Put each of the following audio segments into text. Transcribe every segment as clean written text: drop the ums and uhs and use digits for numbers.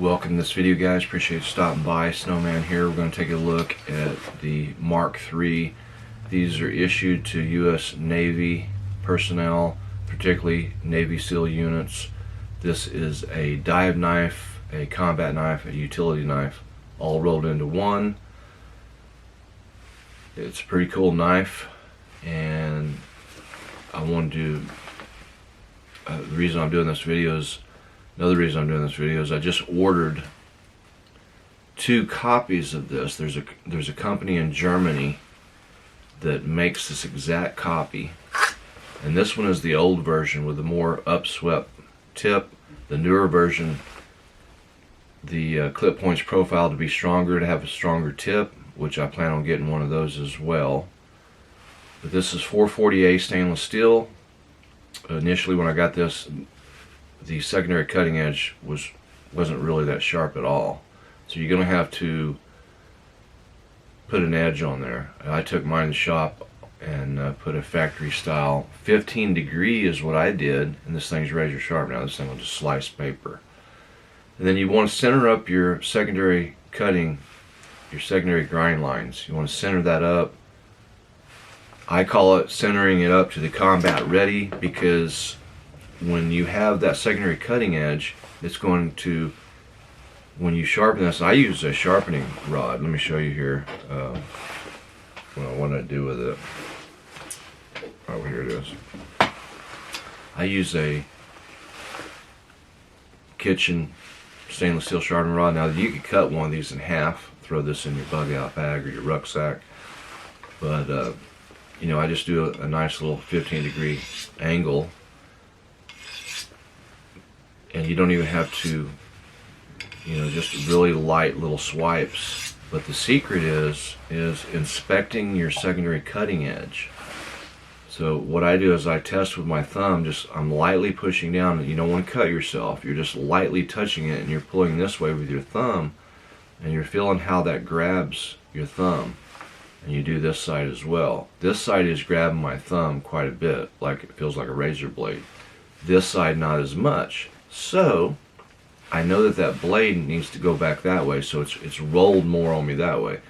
Welcome to this video, guys. Appreciate you stopping by. Snowman here. We're going to take a look at the Mark III. These are issued to U.S. Navy personnel, particularly Navy SEAL units. This is a dive knife, a combat knife, a utility knife, all rolled into one. It's a pretty cool knife, and I wanted to the reason I'm doing this video is another reason I'm doing this video is I just ordered 2 copies of this. There's a company in Germany that makes this exact copy, and this one is the old version with the more upswept tip. The newer version, the clip points profile to be stronger, to have a stronger tip, which I plan on getting one of those as well. But this is 440A stainless steel. Initially, when I got this, the secondary cutting edge wasn't really that sharp at all, so you're going to have to put an edge on there. I took mine in the shop and put a factory style 15 degree is what I did, and this thing's razor sharp now. This thing will just slice paper. And then you want to center up your secondary cutting, your secondary grind lines. You want to center that up. I call it centering it up to the combat ready, because when you have that secondary cutting edge, it's going to, when you sharpen this, I use a sharpening rod. Let me show you here what I do with it. Oh, here it is. I use a kitchen stainless steel sharpening rod. Now, you could cut one of these in half, throw this in your bug out bag or your rucksack, but you know, I just do a nice little 15 degree angle, and you don't even have to, you know, just really light little swipes. But the secret is inspecting your secondary cutting edge. So what I do is I test with my thumb. I'm lightly pushing down. You don't want to cut yourself. You're just lightly touching it, and you're pulling this way with your thumb, and you're feeling how that grabs your thumb. And you do this side as well. This side is grabbing my thumb quite a bit, like it feels like a razor blade. This side not as much. So I know that that blade needs to go back that way, so it's rolled more on me that way.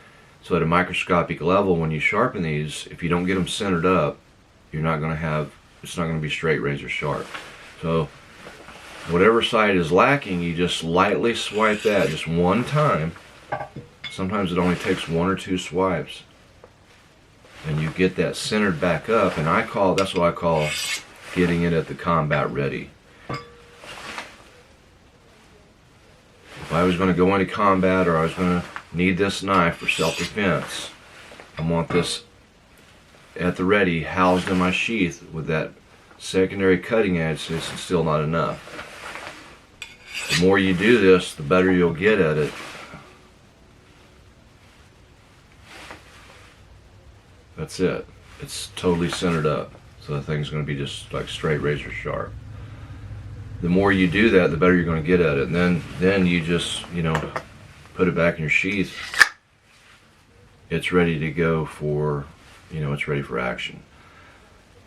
So at a microscopic level, when you sharpen these, if you don't get them centered up, you're not going to have, it's not going to be straight razor sharp. So whatever side is lacking, you just lightly swipe that just one time. Sometimes it only takes 1 or 2 swipes, and you get that centered back up. And that's what I call getting it at the combat ready. If I was going to go into combat, or I was going to need this knife for self-defense, I want this at the ready, housed in my sheath with that secondary cutting edge. So it's still not enough. The more you do this, the better you'll get at it. That's it. It's totally centered up, so the thing's going to be just like straight razor sharp. The more you do that, the better you're going to get at it. And then you just, you know, put it back in your sheath. It's ready to go for, you know, it's ready for action.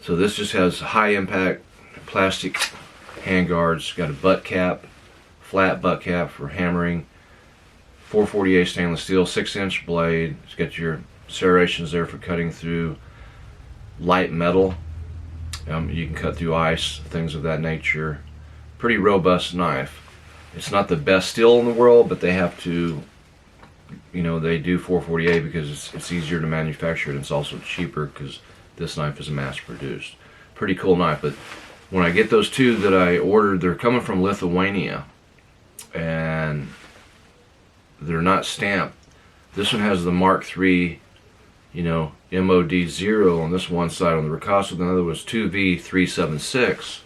So this just has high impact plastic hand guards. Got a butt cap, flat butt cap for hammering. 440A stainless steel, 6-inch blade. It's got your serrations there for cutting through light metal. You can cut through ice, things of that nature. Pretty robust knife. It's not the best steel in the world, but they have to, you know, they do 440A because it's easier to manufacture, and it's also cheaper because this knife is mass produced. Pretty cool knife. But when I get those 2 that I ordered, they're coming from Lithuania, and they're not stamped. This one has the Mark III, you know, MOD 0 on this one side on the Ricasso. The other was 2V376.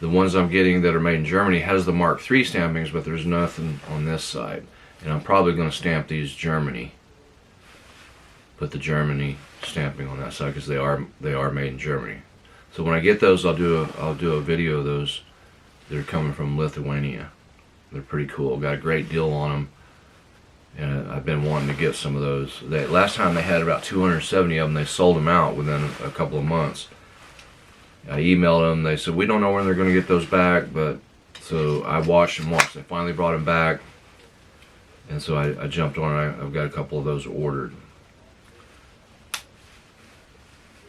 The ones I'm getting that are made in Germany has the Mark III stampings, but there's nothing on this side. And I'm probably going to stamp these Germany. Put the Germany stamping on that side because they are made in Germany. So when I get those, I'll do a video of those. They're coming from Lithuania. They're pretty cool. Got a great deal on them. And I've been wanting to get some of those. Last time they had about 270 of them. They sold them out within a couple of months. I emailed them. They said, we don't know when they're going to get those back, but So I watched and watched. They finally brought him back. And so I jumped on it. I've got a couple of those ordered.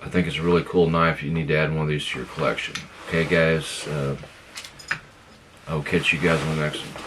I think it's a really cool knife. You need to add one of these to your collection. Okay, guys. I'll catch you guys on the next one.